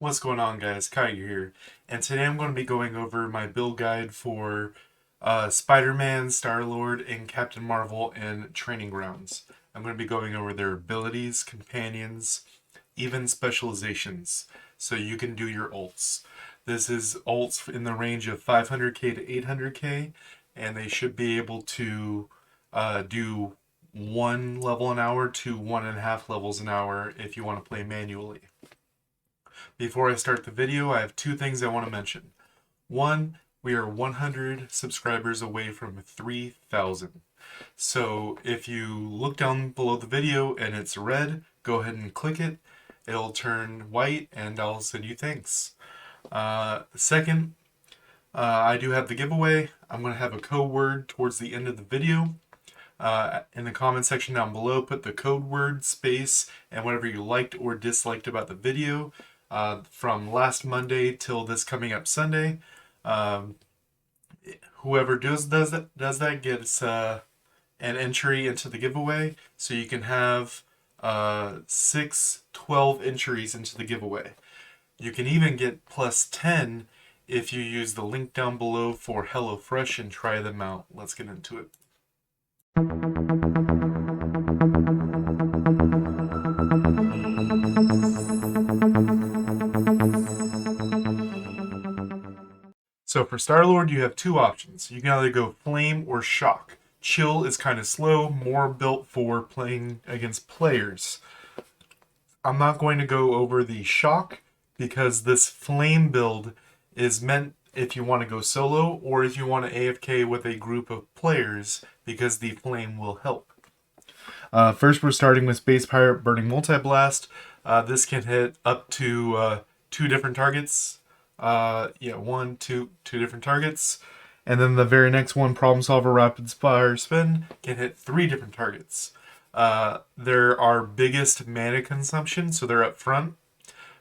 What's going on, guys? Kigerr here, and today I'm going to be going over my build guide for Spider-Man, Star-Lord, and Captain Marvel in Training Grounds. I'm going to be going over their abilities, companions, even specializations, so you can do your ults. This is ults in the range of 500k to 800k, and they should be able to do 1 level an hour to 1.5 levels an hour if you want to play manually. Before I start the video, I have two things I want to mention. One, we are 100 subscribers away from 3,000. So if you look down below the video and it's red, go ahead and click it. It'll turn white and I'll send you thanks. Second, I do have the giveaway. I'm going to have a code word towards the end of the video. In the comment section down below, put the code word, space, and whatever you liked or disliked about the video. From last Monday till this coming up Sunday. Whoever does that gets an entry into the giveaway, so you can have 12 entries into the giveaway. You can even get plus 10 if you use the link down below for HelloFresh and try them out. Let's get into it. So for Star-Lord, you have two options. You can either go Flame or Shock. Chill is kind of slow, more built for playing against players. I'm not going to go over the Shock because this Flame build is meant if you want to go solo or if you want to AFK with a group of players, because the Flame will help. First, we're starting with Space Pirate Burning Multi-Blast. This can hit up to 2 different targets. Two different targets. And then the very next one, Problem Solver Rapid Fire Spin, can hit 3 different targets. They're our biggest mana consumption, so they're up front,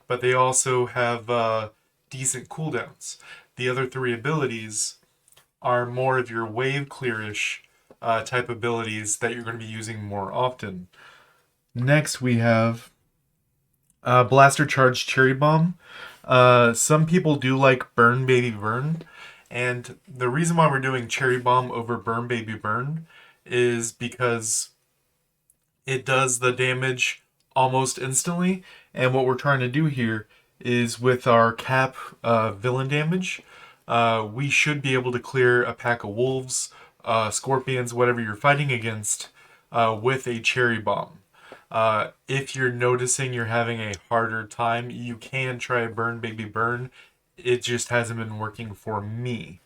but they also have decent cooldowns. The other 3 abilities are more of your wave clearish type abilities that you're going to be using more often. Next we have Blaster Charge Cherry Bomb. Some people do like Burn Baby Burn, and the reason why we're doing Cherry Bomb over Burn Baby Burn is because it does the damage almost instantly, and what we're trying to do here is with our cap villain damage, we should be able to clear a pack of wolves, scorpions, whatever you're fighting against, with a Cherry Bomb. If you're noticing you're having a harder time, you can try Burn Baby Burn. It just hasn't been working for me.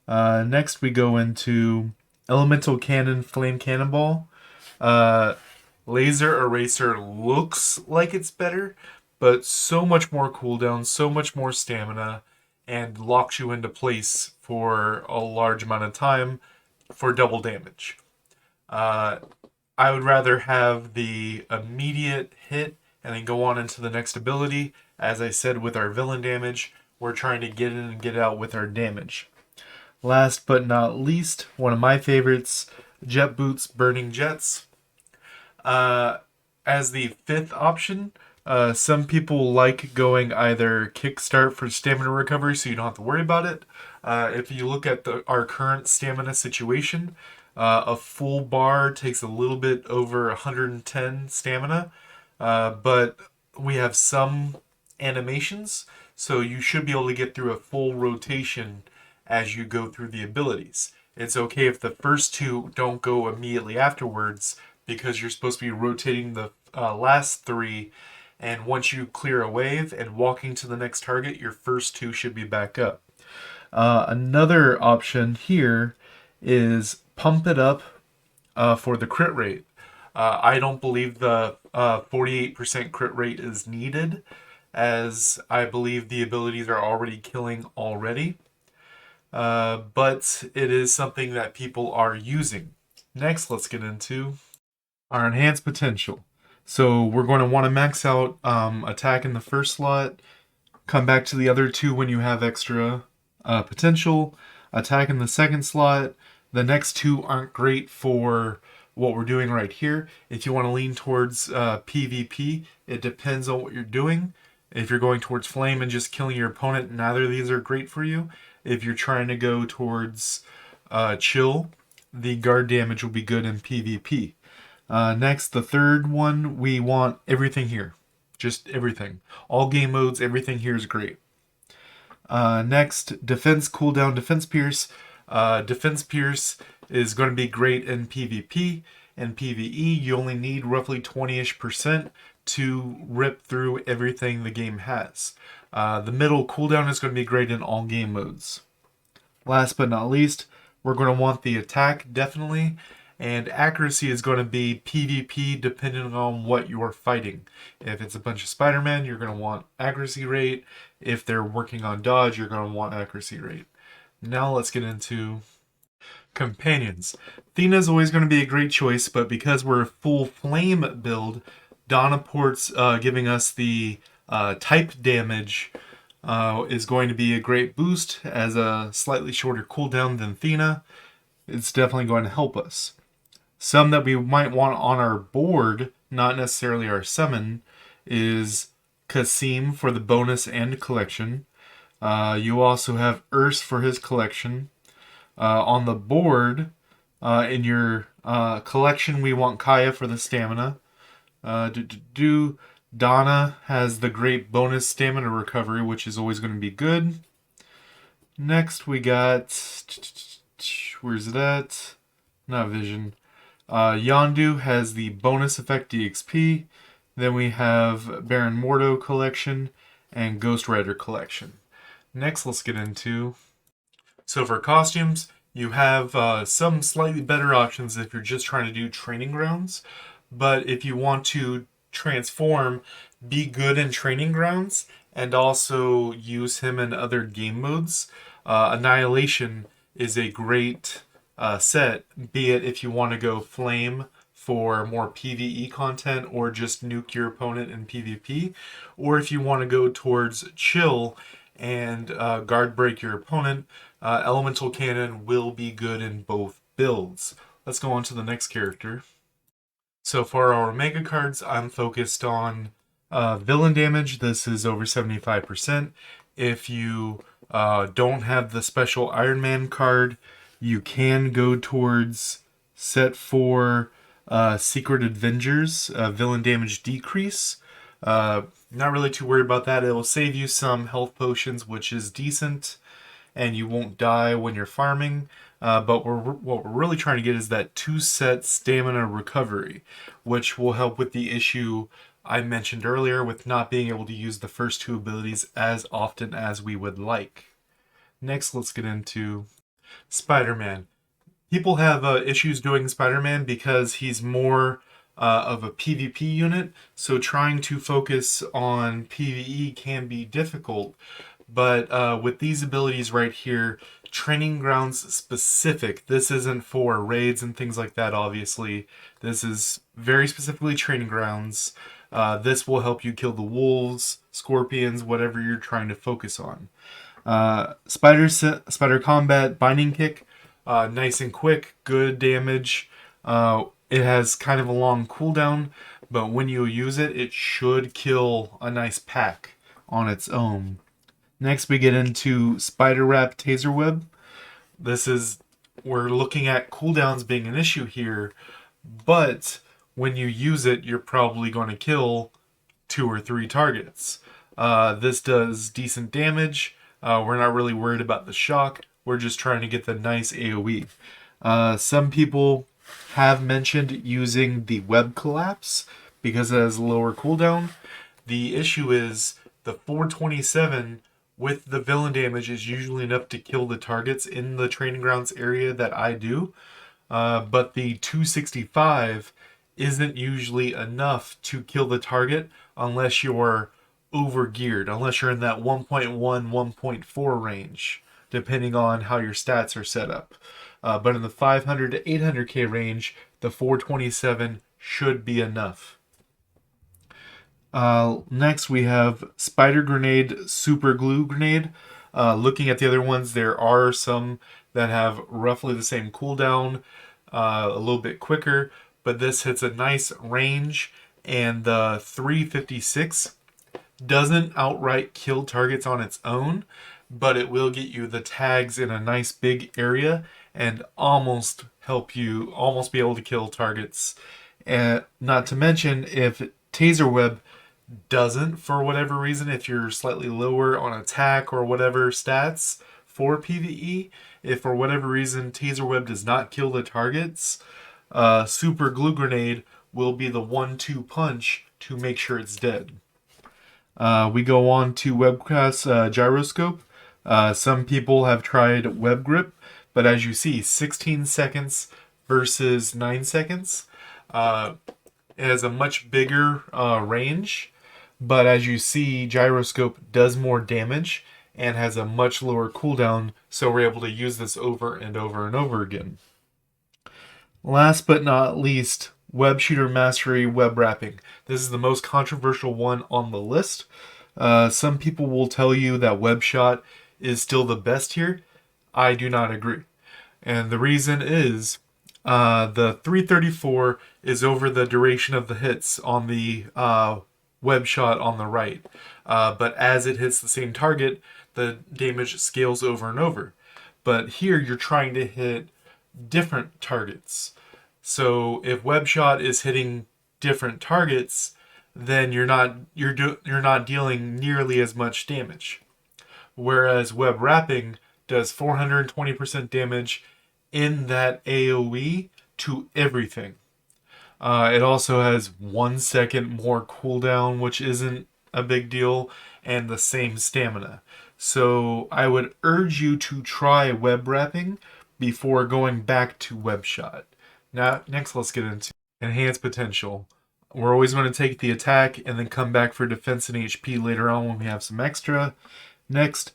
Next we go into Elemental Cannon Flame Cannonball. Laser Eraser looks like it's better, but so much more cooldown, so much more stamina, and locks you into place for a large amount of time for double damage. I would rather have the immediate hit and then go on into the next ability. As I said, with our villain damage, we're trying to get in and get out with our damage. Last but not least, one of my favorites, Jet Boots Burning Jets. As the 5th option, some people like going either Kickstart for stamina recovery so you don't have to worry about it. If you look at our current stamina situation, a full bar takes a little bit over 110 stamina, but we have some animations, so you should be able to get through a full rotation as you go through the abilities. It's okay if the first 2 don't go immediately afterwards, because you're supposed to be rotating the last 3, and once you clear a wave and walking to the next target, your first 2 should be back up. Another option here is Pump It Up for the crit rate. I don't believe the 48% crit rate is needed, as I believe the abilities are already killing already. But it is something that people are using. Next, let's get into our enhanced potential. So we're going to want to max out attack in the first slot, come back to the other 2 when you have extra potential, attack in the second slot. The next 2 aren't great for what we're doing right here. If you want to lean towards PvP, it depends on what you're doing. If you're going towards flame and just killing your opponent, neither of these are great for you. If you're trying to go towards chill, the guard damage will be good in PvP. Next, the third one, we want everything here. Just everything. All game modes, everything here is great. Next, defense cooldown, defense pierce. Defense pierce is going to be great in PvP. In PvE, you only need roughly 20-ish% to rip through everything the game has. The middle cooldown is going to be great in all game modes. Last but not least, we're going to want the attack, definitely. And accuracy is going to be PvP depending on what you're fighting. If it's a bunch of Spider-Man, you're going to want accuracy rate. If they're working on dodge, you're going to want accuracy rate. Now let's get into companions. Athena is always going to be a great choice, but because we're a full flame build, Donnaport's giving us the type damage is going to be a great boost as a slightly shorter cooldown than Athena. It's definitely going to help us. Some that we might want on our board, not necessarily our summon, is Kasim for the bonus and collection. You also have Urs for his collection. On the board, in your collection, we want Kaya for the stamina. Donna has the great bonus stamina recovery, which is always going to be good. Next, we got... Where's it at? Not Vision. Yondu has the bonus effect DXP. Then we have Baron Mordo collection and Ghost Rider collection. Next, let's get into... So for costumes, you have some slightly better options if you're just trying to do training grounds. But if you want to transform, be good in training grounds, and also use him in other game modes, Annihilation is a great set, be it if you want to go flame for more PvE content or just nuke your opponent in PvP, or if you want to go towards chill and guard break your opponent, Elemental Cannon will be good in both builds. Let's go on to the next character. So for our Omega cards, I'm focused on villain damage. This is over 75%. If you don't have the special Iron Man card, you can go towards set 4 Secret Avengers, villain damage decrease. Not really too worried about that. It will save you some health potions, which is decent, and you won't die when you're farming. But what we're really trying to get is that 2-set stamina recovery, which will help with the issue I mentioned earlier with not being able to use the first 2 abilities as often as we would like. Next, let's get into Spider-Man. People have issues doing Spider-Man because he's more of a PvP unit, so trying to focus on PvE can be difficult. But with these abilities right here, training grounds specific, this isn't for raids and things like that, obviously. This is very specifically training grounds. This will help you kill the wolves, scorpions, whatever you're trying to focus on. Spider Combat Binding Kick, nice and quick, good damage. It has kind of a long cooldown, but when you use it, it should kill a nice pack on its own. Next, we get into Spider Wrap Taser Web. We're looking at cooldowns being an issue here, but when you use it, you're probably going to kill 2 or 3 targets. This does decent damage. We're not really worried about the shock. We're just trying to get the nice AoE. Some people have mentioned using the web collapse because it has a lower cooldown. The issue is the 427 with the villain damage is usually enough to kill the targets in the training grounds area that I do. But the 265 isn't usually enough to kill the target unless you're over-geared, unless you're in that 1.1, 1.4 range, depending on how your stats are set up. But in the 500 to 800k range, the 427 should be enough. Next, we have Spider Grenade, Super Glue Grenade. Looking at the other ones, there are some that have roughly the same cooldown, a little bit quicker, but this hits a nice range, and the 356 Doesn't outright kill targets on its own, but it will get you the tags in a nice big area and almost help you almost be able to kill targets. And not to mention, if Taser Web doesn't, for whatever reason, if you're slightly lower on attack or whatever stats for PvE, if for whatever reason Taser Web does not kill the targets, Super Glue Grenade will be the 1-2 punch to make sure it's dead. We go on to Webcast Gyroscope. Some people have tried Web Grip, but as you see, 16 seconds versus 9 seconds. It has a much bigger range, but as you see, Gyroscope does more damage and has a much lower cooldown, so we're able to use this over and over and over again. Last but not least, Web Shooter Mastery Web Wrapping. This is the most controversial one on the list. Some people will tell you that Web Shot is still the best here. I do not agree. And the reason is the 334 is over the duration of the hits on the Web Shot on the right. But as it hits the same target, the damage scales over and over. But here you're trying to hit different targets. So if Web Shot is hitting different targets, then you're not dealing nearly as much damage. Whereas Web Wrapping does 420% damage in that AoE to everything. It also has 1 second more cooldown, which isn't a big deal, and the same stamina. So I would urge you to try Web Wrapping before going back to Web Shot. Now, next let's get into Enhanced Potential. We're always going to take the attack and then come back for defense and HP later on when we have some extra. Next,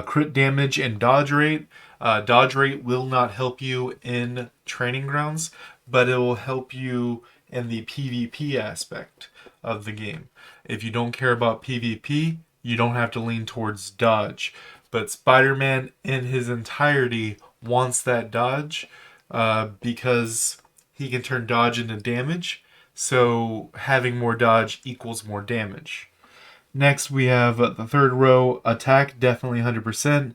crit damage and dodge rate. Dodge rate will not help you in Training Grounds, but it will help you in the PvP aspect of the game. If you don't care about PvP, you don't have to lean towards dodge. But Spider-Man in his entirety wants that dodge because he can turn dodge into damage. So having more dodge equals more damage. Next, we have the third row, attack, definitely 100%.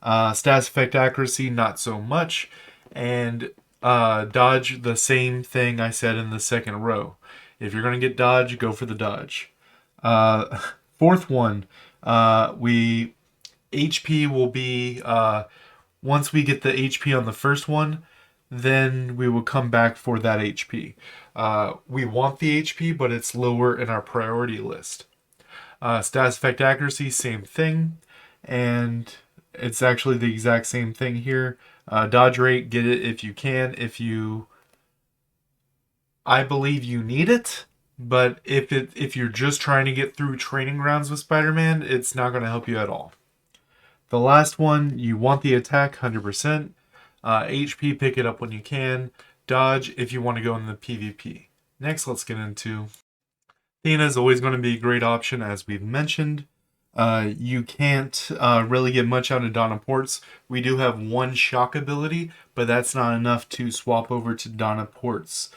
Stats effect accuracy, not so much. And dodge, the same thing I said in the second row. If you're going to get dodge, go for the dodge. Fourth one, HP will be, once we get the HP on the first one, then we will come back for that HP. We want the HP, but it's lower in our priority list. Stats effect accuracy, same thing. And it's actually the exact same thing here. Dodge rate, get it if you can. I believe you need it, but if you're just trying to get through Training Grounds with Spider-Man, it's not going to help you at all. The last one, you want the attack, 100%. HP, pick it up when you can. Dodge if you want to go in the PvP. Next, let's get into Athena is always going to be a great option, as we've mentioned. You can't really get much out of Donna Ports. We do have one shock ability, but that's not enough to swap over to Donna Ports.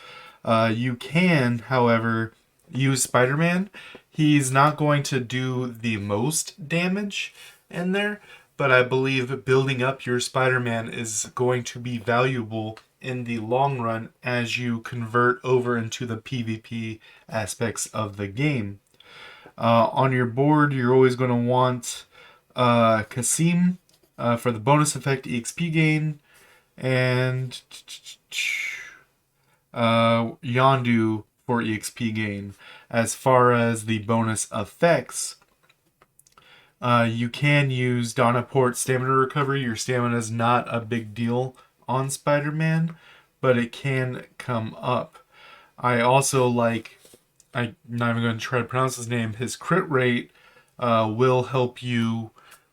You can, however, use Spider-Man. He's not going to do the most damage in there, but I believe building up your Spider-Man is going to be valuable in the long run as you convert over into the PvP aspects of the game. On your board, you're always going to want Kasim for the bonus effect EXP gain, and Yondu for EXP gain. As far as the bonus effects, you can use Donna Port Stamina Recovery. Your stamina is not a big deal on Spider-Man, but it can come up. I also like, I'm not even going to try to pronounce his name, his crit rate will help you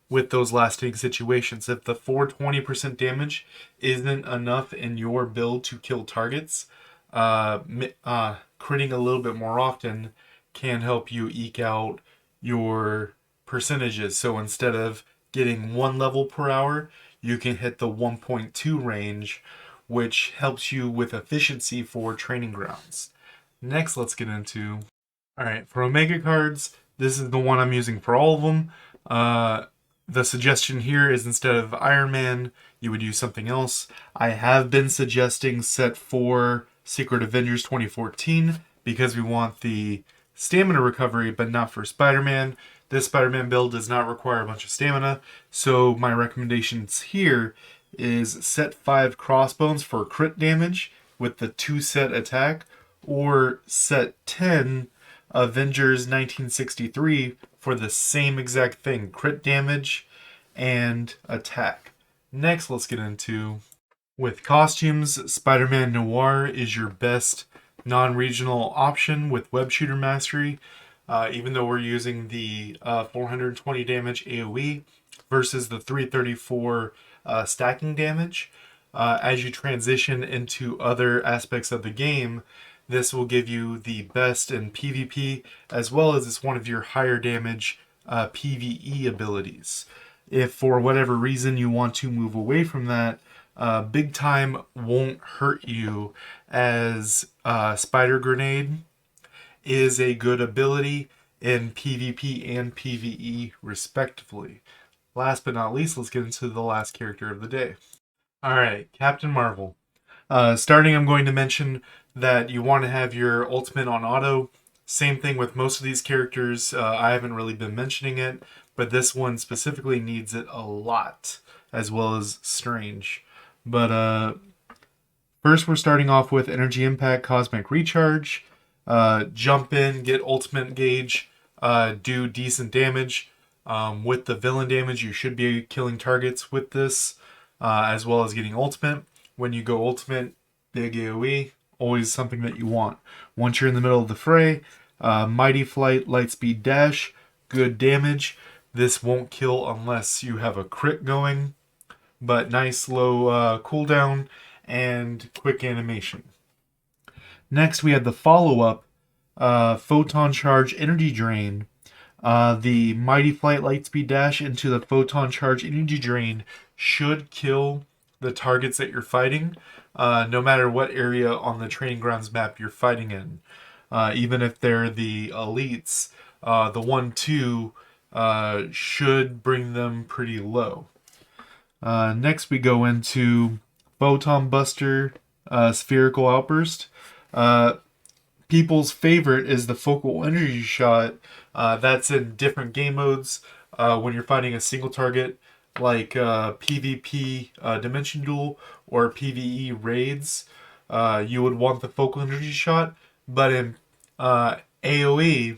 with those lasting situations. If the 420% damage isn't enough in your build to kill targets, critting a little bit more often can help you eke out your percentages. So instead of getting 1 level per hour, you can hit the 1.2 range, which helps you with efficiency for Training Grounds. Next, let's get into... Alright, for Omega cards, This is the one I'm using for all of them. The suggestion here is instead of Iron Man, you would use something else. I have been suggesting set 4 Secret Avengers 2014 because we want the stamina recovery, but not for Spider-Man. This Spider-Man build does not require a bunch of stamina, so my recommendations here is set 5 Crossbones for crit damage with the 2 set attack, or set 10 Avengers 1963 for the same exact thing, crit damage and attack. Next, let's get into with costumes. Spider-Man Noir is your best non-regional option with Web Shooter Mastery, even though we're using the 420 damage AoE versus the 334 stacking damage. As you transition into other aspects of the game, this will give you the best in PvP, as well as it's one of your higher damage PvE abilities. If for whatever reason you want to move away from that, Big Time won't hurt you, as Spider Grenade is a good ability in PvP and PvE respectively. Last but not least, let's get into the last character of the day. Alright, Captain Marvel. Starting, I'm going to mention that you want to have your ultimate on auto. Same thing with most of these characters. I haven't really been mentioning it, but this one specifically needs it a lot, as well as Strange. But first we're starting off with Energy Impact, Cosmic Recharge. Jump in, get ultimate gauge, do decent damage. With the villain damage, you should be killing targets with this, as well as getting ultimate. When you go ultimate, big AoE, always something that you want. Once you're in the middle of the fray, Mighty Flight, Lightspeed Dash, good damage. This won't kill unless you have a crit going, but nice low cooldown and quick animation. Next, we have the follow-up, Photon Charge Energy Drain. The Mighty Flight Lightspeed Dash into the Photon Charge Energy Drain should kill the targets that you're fighting, no matter what area on the training grounds map you're fighting in. Even if they're the elites, the 1-2 should bring them pretty low. Next we go into Photon Buster, Spherical Outburst. People's favorite is the Focal Energy Shot. That's in different game modes. When you're fighting a single target, like PvP Dimension Duel or PvE Raids, you would want the Focal Energy Shot. But in AoE,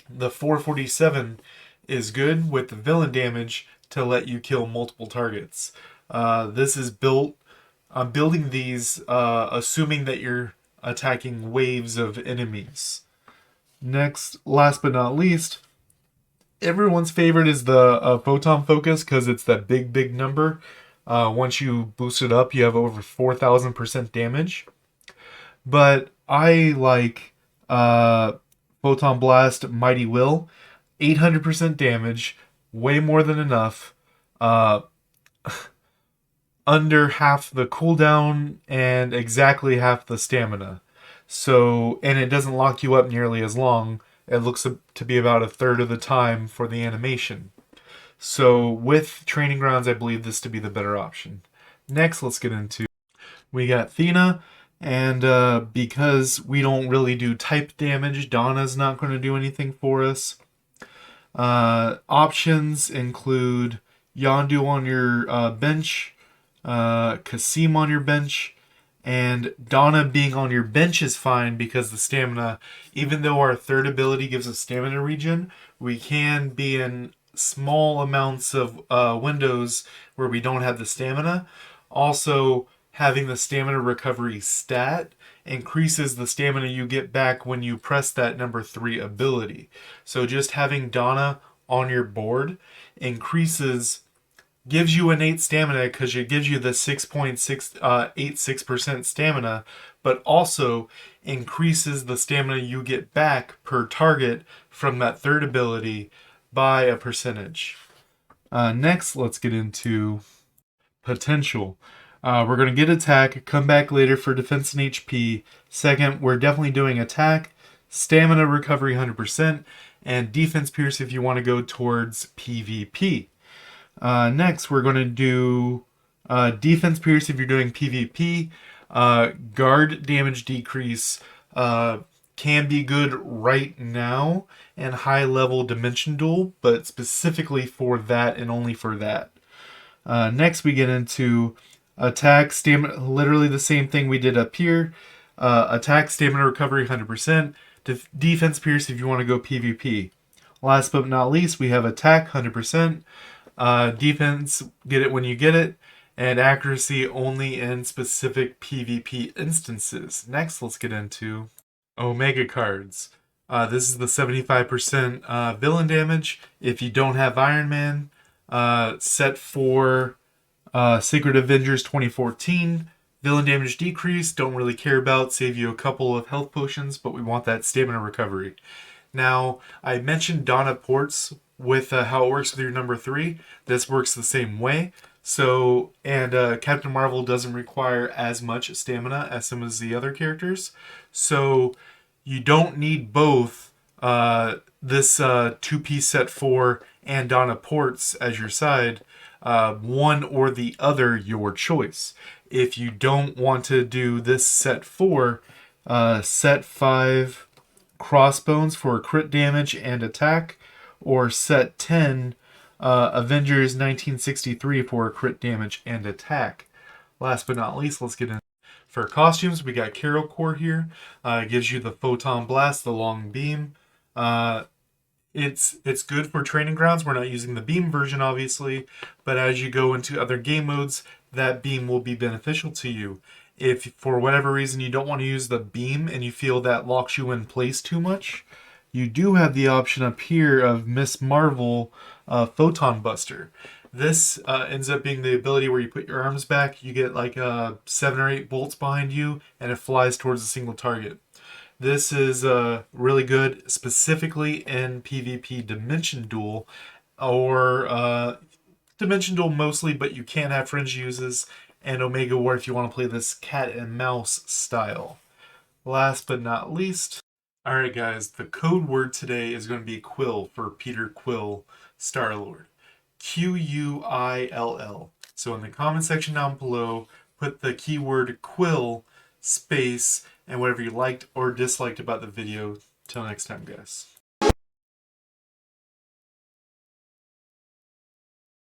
the 447 is good with the villain damage to let you kill multiple targets. This is built. I'm building these assuming that you're attacking waves of enemies. Next, last but not least, everyone's favorite is the Photon Focus, because it's that big number. Once you boost it up, you have over 4,000% damage. But I like Photon Blast Mighty Will. 800% damage, way more than enough. Under half the cooldown and exactly half the stamina. So, and it doesn't lock you up nearly as long. It looks to be about a third of the time for the animation. So with Training Grounds, I believe this to be the better option. Next, let's get into, we got Thena, and because we don't really do type damage, Donna's not going to do anything for us. Options include Yondu on your bench, Kasim on your bench, and Donna being on your bench is fine because the stamina, even though our third ability gives us stamina regen, we can be in small amounts of windows where we don't have the stamina. Also, having the stamina recovery stat increases the stamina you get back when you press that number 3 ability. So just having Donna on your board gives you innate stamina because it gives you the 6.86% stamina, but also increases the stamina you get back per target from that third ability by a percentage. Next, let's get into potential. We're going to get attack, come back later for defense and HP. Second, we're definitely doing attack, stamina recovery 100%, and defense pierce if you want to go towards PvP. Next, we're going to do defense pierce if you're doing PvP. Guard damage decrease can be good right now, and high level dimension duel, but specifically for that and only for that. Next, we get into attack, stamina, literally the same thing we did up here. Attack, stamina recovery 100%. Defense pierce if you want to go PvP. Last but not least, we have attack 100%. Defense, get it when you get it. And accuracy only in specific PvP instances. Next, let's get into Omega cards. This is the 75% villain damage. If you don't have Iron Man, set for Secret Avengers 2014. Villain damage decrease, don't really care about, save you a couple of health potions, but we want that stamina recovery. Now, I mentioned Donna Ports with how it works with your number 3. This works the same way. So, and Captain Marvel doesn't require as much stamina as some of the other characters. So, you don't need both this two-piece set 4 and Donna Ports as your side. One or the other, your choice. If you don't want to do this set 4, set 5 crossbones for crit damage and attack, or set 10 Avengers 1963 for crit damage and attack. Last but not least, let's get in. For costumes, we got Carol Core here. It gives you the Photon Blast, the long beam. It's good for training grounds. We're not using the beam version, obviously, but as you go into other game modes, that beam will be beneficial to you. If for whatever reason you don't want to use the beam and you feel that locks you in place too much, you do have the option up here of Miss Marvel Photon Buster. This ends up being the ability where you put your arms back, you get like 7 or 8 bolts behind you, and it flies towards a single target. This is really good, specifically in PvP Dimension Duel, or Dimension Duel mostly, but you can have fringe uses, and Omega War if you want to play this cat and mouse style. Last but not least, alright guys, the code word today is going to be Quill for Peter Quill, Star-Lord. Quill. So in the comment section down below, put the keyword Quill, space, and whatever you liked or disliked about the video. Till next time, guys.